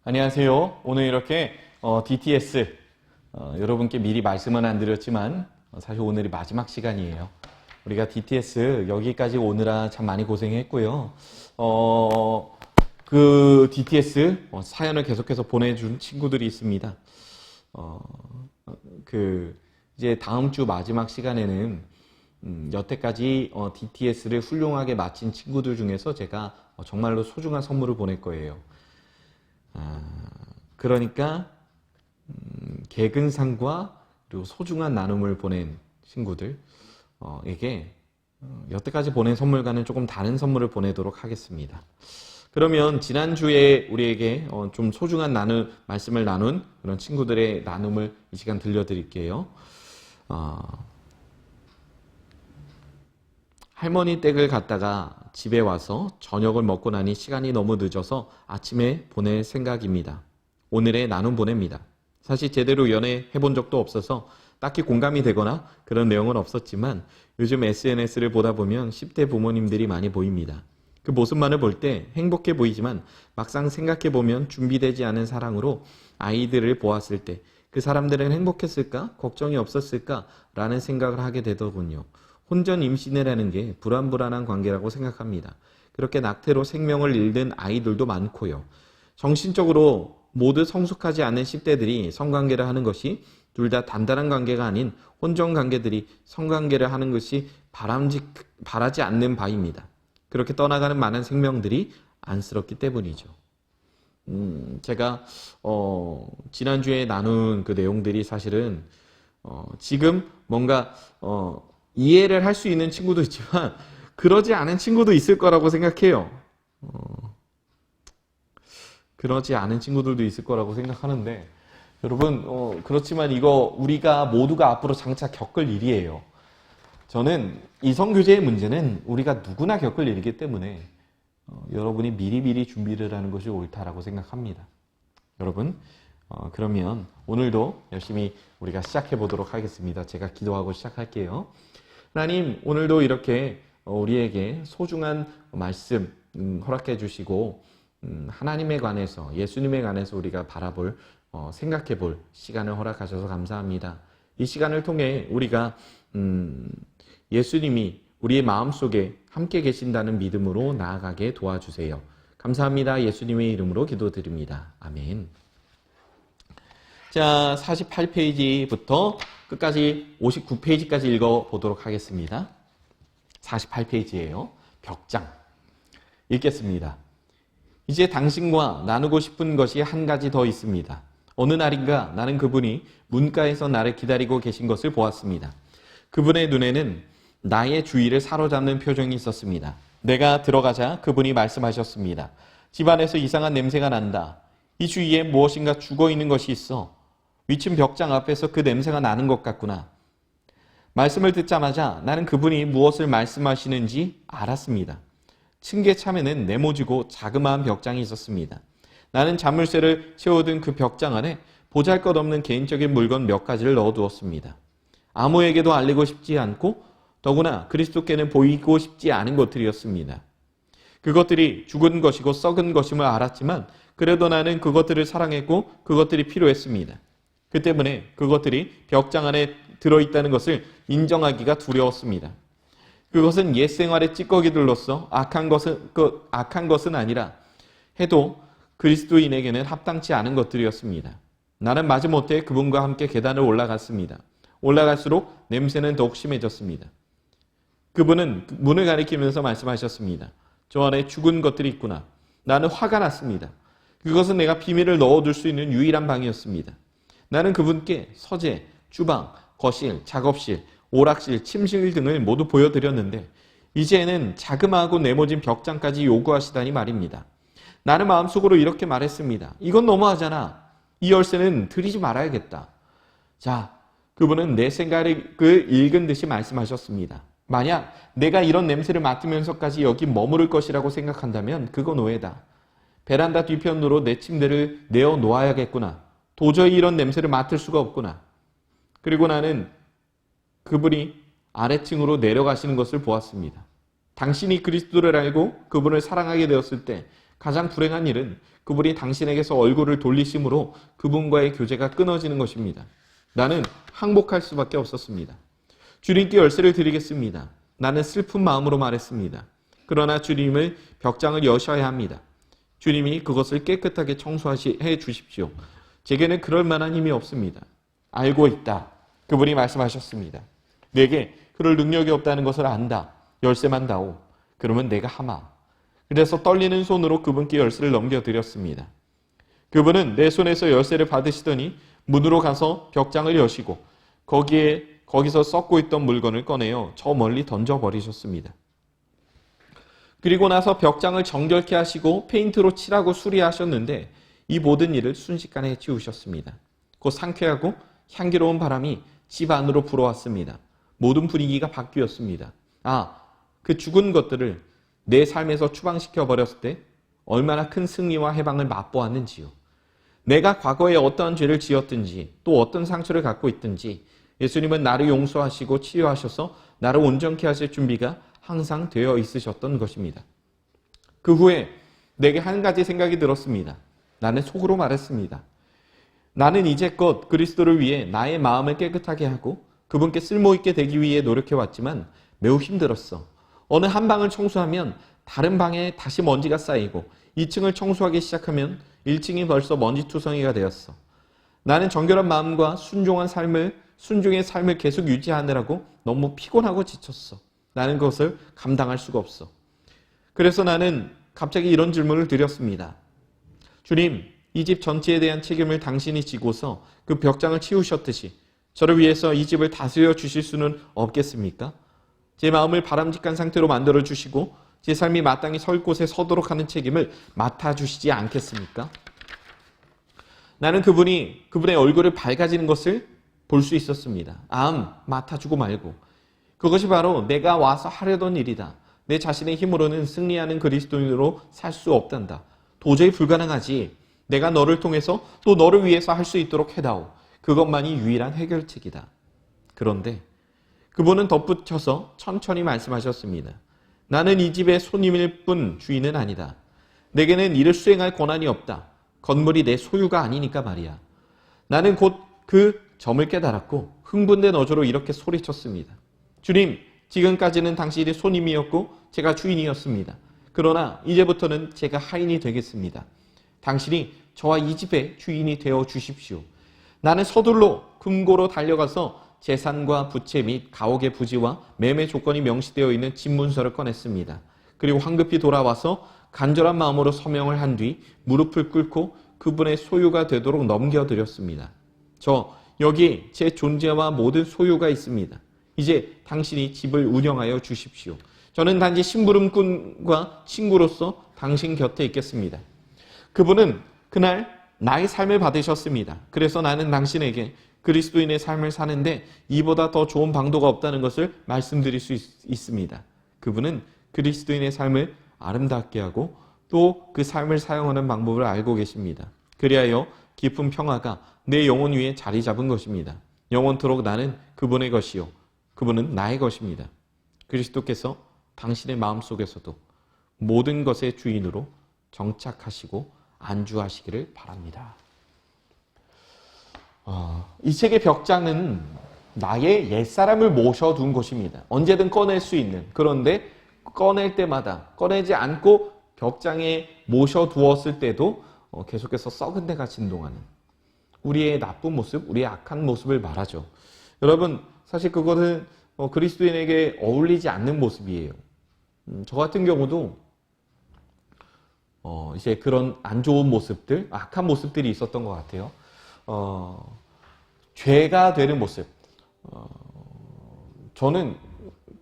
안녕하세요. 오늘 이렇게 DTS 여러분께 미리 말씀은 안 드렸지만 사실 오늘이 마지막 시간이에요. 우리가 DTS 여기까지 오느라 참 많이 고생했고요. 그 DTS 사연을 계속해서 보내준 친구들이 있습니다. 이제 다음 주 마지막 시간에는 여태까지 DTS를 훌륭하게 마친 친구들 중에서 제가 정말로 소중한 선물을 보낼 거예요. 그러니까 개근상과 그리고 소중한 나눔을 보낸 친구들에게 여태까지 보낸 선물과는 조금 다른 선물을 보내도록 하겠습니다. 그러면 지난주에 우리에게 좀 소중한 말씀을 나눈 그런 친구들의 나눔을 이 시간 들려드릴게요. 할머니 댁을 갔다가 집에 와서 저녁을 먹고 나니 시간이 너무 늦어서 아침에 보낼 생각입니다. 오늘의 나눔 보냅니다. 사실 제대로 연애해 본 적도 없어서 딱히 공감이 되거나 그런 내용은 없었지만 요즘 SNS를 보다 보면 10대 부모님들이 많이 보입니다. 그 모습만을 볼 때 행복해 보이지만 막상 생각해 보면 준비되지 않은 사랑으로 아이들을 보았을 때 그 사람들은 행복했을까? 걱정이 없었을까? 라는 생각을 하게 되더군요. 혼전 임신을 하는 게 불안불안한 관계라고 생각합니다. 그렇게 낙태로 생명을 잃는 아이들도 많고요. 정신적으로 모두 성숙하지 않은 10대들이 성관계를 하는 것이 둘 다 단단한 관계가 아닌 혼전 관계들이 성관계를 하는 것이 바라지 않는 바입니다. 그렇게 떠나가는 많은 생명들이 안쓰럽기 때문이죠. 제가 지난주에 나눈 그 내용들이 사실은 지금 뭔가 이해를 할 수 있는 친구도 있지만 그러지 않은 친구도 있을 거라고 생각해요. 그러지 않은 친구들도 있을 거라고 생각하는데 여러분 그렇지만 이거 우리가 모두가 앞으로 장차 겪을 일이에요. 저는 이 성교제의 문제는 우리가 누구나 겪을 일이기 때문에 여러분이 미리미리 준비를 하는 것이 옳다라고 생각합니다. 여러분 그러면 오늘도 열심히 우리가 시작해 보도록 하겠습니다. 제가 기도하고 시작할게요. 하나님, 오늘도 이렇게 우리에게 소중한 말씀 허락해 주시고 하나님에 관해서, 예수님에 관해서 우리가 바라볼, 생각해 볼 시간을 허락하셔서 감사합니다. 이 시간을 통해 우리가 예수님이 우리의 마음속에 함께 계신다는 믿음으로 나아가게 도와주세요. 감사합니다. 예수님의 이름으로 기도드립니다. 아멘. 자, 48페이지부터 끝까지 59페이지까지 읽어보도록 하겠습니다. 48페이지예요. 벽장. 읽겠습니다. 이제 당신과 나누고 싶은 것이 한 가지 더 있습니다. 어느 날인가 나는 그분이 문가에서 나를 기다리고 계신 것을 보았습니다. 그분의 눈에는 나의 주의를 사로잡는 표정이 있었습니다. 내가 들어가자 그분이 말씀하셨습니다. 집안에서 이상한 냄새가 난다. 이 주위에 무엇인가 죽어있는 것이 있어. 위층 벽장 앞에서 그 냄새가 나는 것 같구나. 말씀을 듣자마자 나는 그분이 무엇을 말씀하시는지 알았습니다. 층계 참에는 네모지고 자그마한 벽장이 있었습니다. 나는 자물쇠를 채워둔 그 벽장 안에 보잘것없는 개인적인 물건 몇 가지를 넣어두었습니다. 아무에게도 알리고 싶지 않고 더구나 그리스도께는 보이고 싶지 않은 것들이었습니다. 그것들이 죽은 것이고 썩은 것임을 알았지만 그래도 나는 그것들을 사랑했고 그것들이 필요했습니다. 그 때문에 그것들이 벽장 안에 들어있다는 것을 인정하기가 두려웠습니다. 그것은 옛 생활의 찌꺼기들로서 악한 것은 아니라 해도 그리스도인에게는 합당치 않은 것들이었습니다. 나는 마지못해 그분과 함께 계단을 올라갔습니다. 올라갈수록 냄새는 더욱 심해졌습니다. 그분은 문을 가리키면서 말씀하셨습니다. 저 안에 죽은 것들이 있구나. 나는 화가 났습니다. 그것은 내가 비밀을 넣어둘 수 있는 유일한 방이었습니다. 나는 그분께 서재, 주방, 거실, 작업실, 오락실, 침실 등을 모두 보여드렸는데 이제는 자그마하고 네모진 벽장까지 요구하시다니 말입니다. 나는 마음속으로 이렇게 말했습니다. 이건 너무하잖아. 이 열쇠는 드리지 말아야겠다. 자, 그분은 내 생각을 읽은 듯이 말씀하셨습니다. 만약 내가 이런 냄새를 맡으면서까지 여기 머무를 것이라고 생각한다면 그건 오해다. 베란다 뒤편으로 내 침대를 내어 놓아야겠구나. 도저히 이런 냄새를 맡을 수가 없구나. 그리고 나는 그분이 아래층으로 내려가시는 것을 보았습니다. 당신이 그리스도를 알고 그분을 사랑하게 되었을 때 가장 불행한 일은 그분이 당신에게서 얼굴을 돌리심으로 그분과의 교제가 끊어지는 것입니다. 나는 항복할 수밖에 없었습니다. 주님께 열쇠를 드리겠습니다. 나는 슬픈 마음으로 말했습니다. 그러나 주님을 벽장을 여셔야 합니다. 주님이 그것을 깨끗하게 청소해 주십시오. 제게는 그럴 만한 힘이 없습니다. 알고 있다. 그분이 말씀하셨습니다. 내게 그럴 능력이 없다는 것을 안다. 열쇠만 다오. 그러면 내가 하마. 그래서 떨리는 손으로 그분께 열쇠를 넘겨드렸습니다. 그분은 내 손에서 열쇠를 받으시더니 문으로 가서 벽장을 여시고 거기서 썩고 있던 물건을 꺼내어 저 멀리 던져버리셨습니다. 그리고 나서 벽장을 정결케 하시고 페인트로 칠하고 수리하셨는데 이 모든 일을 순식간에 치우셨습니다. 곧 상쾌하고 향기로운 바람이 집 안으로 불어왔습니다. 모든 분위기가 바뀌었습니다. 그 죽은 것들을 내 삶에서 추방시켜 버렸을 때 얼마나 큰 승리와 해방을 맛보았는지요. 내가 과거에 어떠한 죄를 지었든지 또 어떤 상처를 갖고 있든지 예수님은 나를 용서하시고 치유하셔서 나를 온전케 하실 준비가 항상 되어 있으셨던 것입니다. 그 후에 내게 한 가지 생각이 들었습니다. 나는 속으로 말했습니다. 나는 이제껏 그리스도를 위해 나의 마음을 깨끗하게 하고 그분께 쓸모있게 되기 위해 노력해왔지만 매우 힘들었어. 어느 한 방을 청소하면 다른 방에 다시 먼지가 쌓이고 2층을 청소하기 시작하면 1층이 벌써 먼지투성이가 되었어. 나는 정결한 마음과 순종의 삶을 계속 유지하느라고 너무 피곤하고 지쳤어. 나는 그것을 감당할 수가 없어. 그래서 나는 갑자기 이런 질문을 드렸습니다. 주님, 이 집 전체에 대한 책임을 당신이 지고서 그 벽장을 치우셨듯이 저를 위해서 이 집을 다스려 주실 수는 없겠습니까? 제 마음을 바람직한 상태로 만들어 주시고 제 삶이 마땅히 설 곳에 서도록 하는 책임을 맡아주시지 않겠습니까? 나는 그분의 얼굴을 밝아지는 것을 볼 수 있었습니다. 맡아주고 말고. 그것이 바로 내가 와서 하려던 일이다. 내 자신의 힘으로는 승리하는 그리스도인으로 살 수 없단다. 도저히 불가능하지. 내가 너를 통해서 또 너를 위해서 할 수 있도록 해다오. 그것만이 유일한 해결책이다. 그런데 그분은 덧붙여서 천천히 말씀하셨습니다. 나는 이 집의 손님일 뿐 주인은 아니다. 내게는 이를 수행할 권한이 없다. 건물이 내 소유가 아니니까 말이야. 나는 곧 그 점을 깨달았고 흥분된 어조로 이렇게 소리쳤습니다. 주님, 지금까지는 당신이 손님이었고 제가 주인이었습니다. 그러나 이제부터는 제가 하인이 되겠습니다. 당신이 저와 이 집의 주인이 되어 주십시오. 나는 서둘러 금고로 달려가서 재산과 부채 및 가옥의 부지와 매매 조건이 명시되어 있는 집문서를 꺼냈습니다. 그리고 황급히 돌아와서 간절한 마음으로 서명을 한 뒤 무릎을 꿇고 그분의 소유가 되도록 넘겨드렸습니다. 여기 제 존재와 모든 소유가 있습니다. 이제 당신이 집을 운영하여 주십시오. 저는 단지 심부름꾼과 친구로서 당신 곁에 있겠습니다. 그분은 그날 나의 삶을 받으셨습니다. 그래서 나는 당신에게 그리스도인의 삶을 사는데 이보다 더 좋은 방도가 없다는 것을 말씀드릴 수 있습니다. 그분은 그리스도인의 삶을 아름답게 하고 또 그 삶을 사용하는 방법을 알고 계십니다. 그리하여 깊은 평화가 내 영혼 위에 자리 잡은 것입니다. 영원토록 나는 그분의 것이요 그분은 나의 것입니다. 그리스도께서 당신의 마음속에서도 모든 것의 주인으로 정착하시고 안주하시기를 바랍니다. 이 책의 벽장은 나의 옛사람을 모셔둔 것입니다. 언제든 꺼낼 수 있는. 그런데 꺼낼 때마다 꺼내지 않고 벽장에 모셔두었을 때도 계속해서 썩은 데가 진동하는 우리의 나쁜 모습, 우리의 악한 모습을 말하죠. 여러분, 사실 그것은 그리스도인에게 어울리지 않는 모습이에요. 저 같은 경우도 이제 그런 안 좋은 모습들, 악한 모습들이 있었던 것 같아요. 죄가 되는 모습. 저는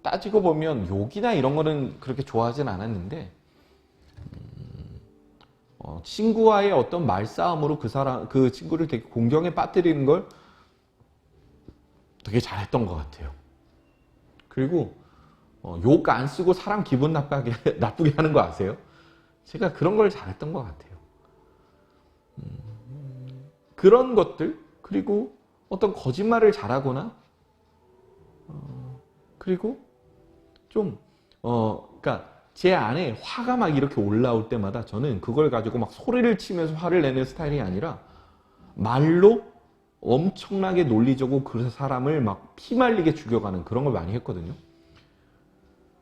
따지고 보면 욕이나 이런 거는 그렇게 좋아하진 않았는데, 친구와의 어떤 말싸움으로 그 친구를 되게 공경에 빠뜨리는 걸 되게 잘했던 것 같아요. 그리고 욕 안 쓰고 사람 기분 나쁘게 하는 거 아세요? 제가 그런 걸 잘했던 것 같아요. 그런 것들, 그리고 어떤 거짓말을 잘하거나, 그리고 좀, 그러니까 제 안에 화가 막 이렇게 올라올 때마다 저는 그걸 가지고 막 소리를 치면서 화를 내는 스타일이 아니라 말로 엄청나게 논리적으로 그 사람을 막 피말리게 죽여가는 그런 걸 많이 했거든요.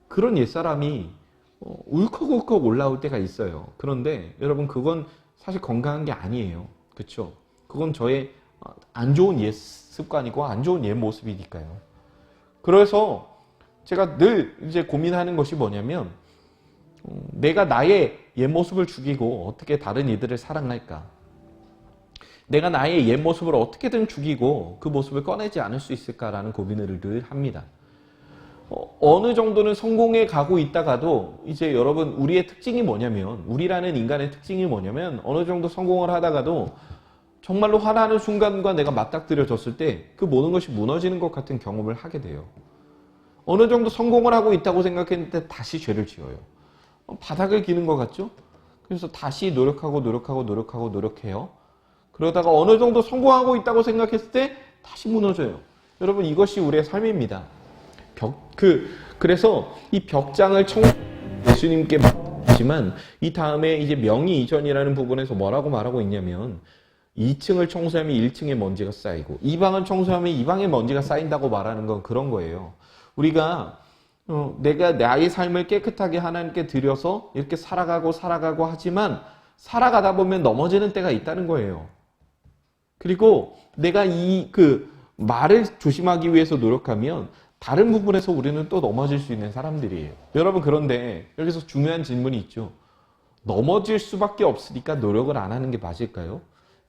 그런 옛사람이 울컥울컥 올라올 때가 있어요. 그런데 여러분 그건 사실 건강한 게 아니에요. 그렇죠? 그건 저의 안 좋은 옛 습관이고 안 좋은 옛 모습이니까요. 그래서 제가 늘 이제 고민하는 것이 뭐냐면 내가 나의 옛 모습을 죽이고 어떻게 다른 이들을 사랑할까? 내가 나의 옛 모습을 어떻게든 죽이고 그 모습을 꺼내지 않을 수 있을까라는 고민을 늘 합니다. 어느 정도는 성공해 가고 있다가도 이제 여러분 우리의 특징이 뭐냐면 우리라는 인간의 특징이 뭐냐면 어느 정도 성공을 하다가도 정말로 화나는 순간과 내가 맞닥뜨려졌을 때 그 모든 것이 무너지는 것 같은 경험을 하게 돼요. 어느 정도 성공을 하고 있다고 생각했는데 다시 죄를 지어요. 바닥을 기는 것 같죠? 그래서 다시 노력해요. 그러다가 어느 정도 성공하고 있다고 생각했을 때 다시 무너져요. 여러분 이것이 우리의 삶입니다. 그래서 이 벽장을 예수님께 맡지만 이 다음에 이제 명의 이전이라는 부분에서 뭐라고 말하고 있냐면 2층을 청소하면 1층에 먼지가 쌓이고 이 방을 청소하면 이 방에 먼지가 쌓인다고 말하는 건 그런 거예요. 우리가 내가 나의 삶을 깨끗하게 하나님께 드려서 이렇게 살아가고 하지만 살아가다 보면 넘어지는 때가 있다는 거예요. 그리고 내가 말을 조심하기 위해서 노력하면 다른 부분에서 우리는 또 넘어질 수 있는 사람들이에요. 여러분 그런데 여기서 중요한 질문이 있죠. 넘어질 수밖에 없으니까 노력을 안 하는 게 맞을까요?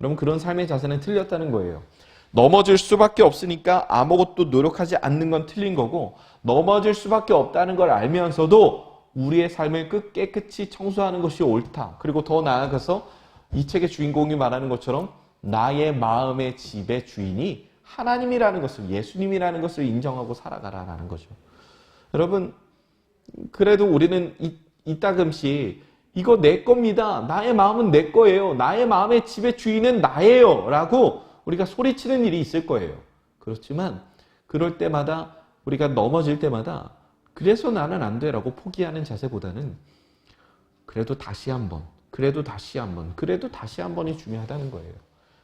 여러분 그런 삶의 자세는 틀렸다는 거예요. 넘어질 수밖에 없으니까 아무것도 노력하지 않는 건 틀린 거고 넘어질 수밖에 없다는 걸 알면서도 우리의 삶을 깨끗이 청소하는 것이 옳다. 그리고 더 나아가서 이 책의 주인공이 말하는 것처럼 나의 마음의 집의 주인이 하나님이라는 것을, 예수님이라는 것을 인정하고 살아가라라는 거죠. 여러분 그래도 우리는 이따금씩 이거 내 겁니다. 나의 마음은 내 거예요. 나의 마음의 집의 주인은 나예요. 라고 우리가 소리치는 일이 있을 거예요. 그렇지만 그럴 때마다 우리가 넘어질 때마다 그래서 나는 안 돼라고 포기하는 자세보다는 그래도 다시 한번 이 중요하다는 거예요.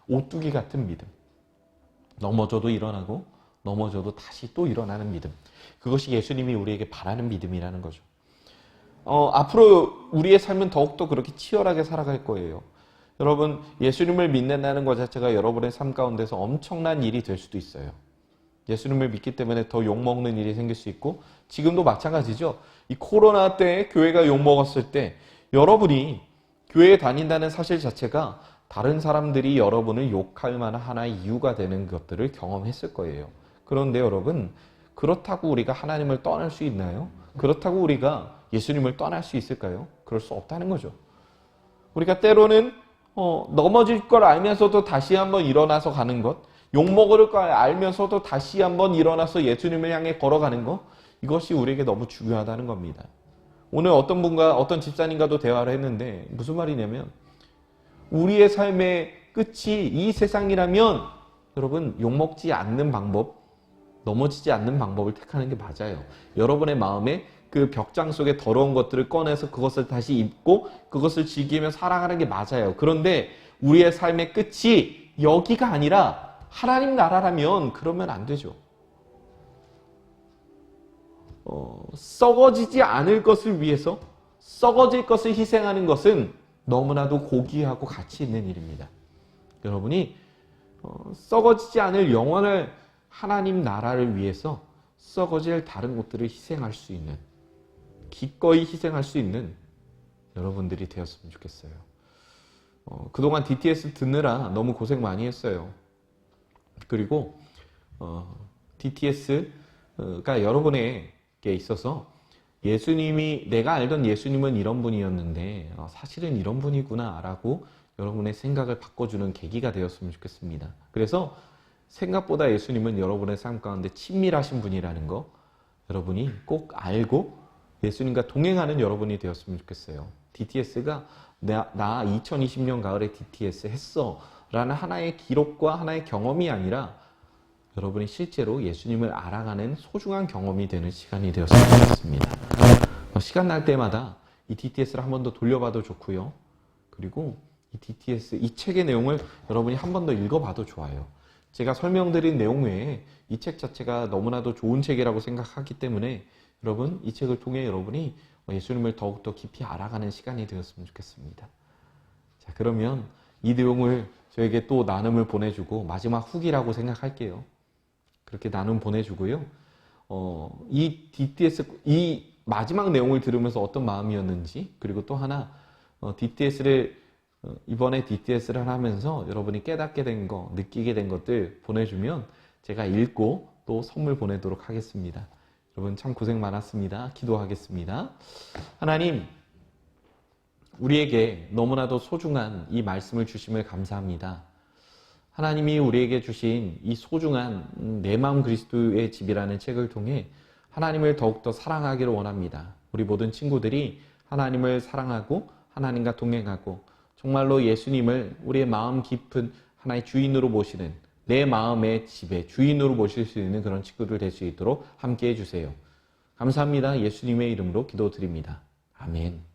오뚜기 같은 믿음. 넘어져도 일어나고 넘어져도 다시 또 일어나는 믿음. 그것이 예수님이 우리에게 바라는 믿음이라는 거죠. 앞으로 우리의 삶은 더욱더 그렇게 치열하게 살아갈 거예요. 여러분 예수님을 믿는다는 것 자체가 여러분의 삶 가운데서 엄청난 일이 될 수도 있어요. 예수님을 믿기 때문에 더 욕먹는 일이 생길 수 있고 지금도 마찬가지죠. 이 코로나 때 교회가 욕먹었을 때 여러분이 교회에 다닌다는 사실 자체가 다른 사람들이 여러분을 욕할 만한 하나의 이유가 되는 것들을 경험했을 거예요. 그런데 여러분 그렇다고 우리가 하나님을 떠날 수 있나요? 그렇다고 우리가 예수님을 떠날 수 있을까요? 그럴 수 없다는 거죠. 우리가 때로는 넘어질 걸 알면서도 다시 한번 일어나서 가는 것, 욕먹을 걸 알면서도 다시 한번 일어나서 예수님을 향해 걸어가는 것, 이것이 우리에게 너무 중요하다는 겁니다. 오늘 어떤 집사님과도 대화를 했는데 무슨 말이냐면 우리의 삶의 끝이 이 세상이라면 여러분 욕먹지 않는 방법, 넘어지지 않는 방법을 택하는 게 맞아요. 여러분의 마음에 그 벽장 속에 더러운 것들을 꺼내서 그것을 다시 입고 그것을 즐기며 살아가는 게 맞아요. 그런데 우리의 삶의 끝이 여기가 아니라 하나님 나라라면 그러면 안 되죠. 썩어지지 않을 것을 위해서 썩어질 것을 희생하는 것은 너무나도 고귀하고 가치 있는 일입니다. 여러분이 썩어지지 않을 영원한 하나님 나라를 위해서 썩어질 다른 것들을 희생할 수 있는, 기꺼이 희생할 수 있는 여러분들이 되었으면 좋겠어요. 그동안 DTS 듣느라 너무 고생 많이 했어요. 그리고 DTS가 여러분에게 있어서 내가 알던 예수님은 이런 분이었는데 사실은 이런 분이구나 라고 여러분의 생각을 바꿔주는 계기가 되었으면 좋겠습니다. 그래서 생각보다 예수님은 여러분의 삶 가운데 친밀하신 분이라는 거 여러분이 꼭 알고 예수님과 동행하는 여러분이 되었으면 좋겠어요. DTS가 나 2020년 가을에 DTS 했어 라는 하나의 기록과 하나의 경험이 아니라 여러분이 실제로 예수님을 알아가는 소중한 경험이 되는 시간이 되었으면 좋겠습니다. 시간 날 때마다 이 DTS를 한 번 더 돌려봐도 좋고요. 그리고 이 DTS, 이 책의 내용을 여러분이 한 번 더 읽어봐도 좋아요. 제가 설명드린 내용 외에 이 책 자체가 너무나도 좋은 책이라고 생각하기 때문에 여러분 이 책을 통해 여러분이 예수님을 더욱더 깊이 알아가는 시간이 되었으면 좋겠습니다. 자, 그러면 이 내용을 저에게 또 나눔을 보내주고 마지막 후기라고 생각할게요. 그렇게 나눔 보내주고요. 이 DTS, 이 마지막 내용을 들으면서 어떤 마음이었는지, 그리고 또 하나 이번에 DTS를 하면서 여러분이 깨닫게 된 거, 느끼게 된 것들 보내주면 제가 읽고 또 선물 보내도록 하겠습니다. 여러분 참 고생 많았습니다. 기도하겠습니다. 하나님, 우리에게 너무나도 소중한 이 말씀을 주심을 감사합니다. 하나님이 우리에게 주신 이 소중한 내 마음 그리스도의 집이라는 책을 통해 하나님을 더욱더 사랑하기를 원합니다. 우리 모든 친구들이 하나님을 사랑하고 하나님과 동행하고 정말로 예수님을 우리의 마음 깊은 하나의 주인으로 모시는, 내 마음의 집의 주인으로 모실 수 있는 그런 친구들 될 수 있도록 함께 해주세요. 감사합니다. 예수님의 이름으로 기도드립니다. 아멘.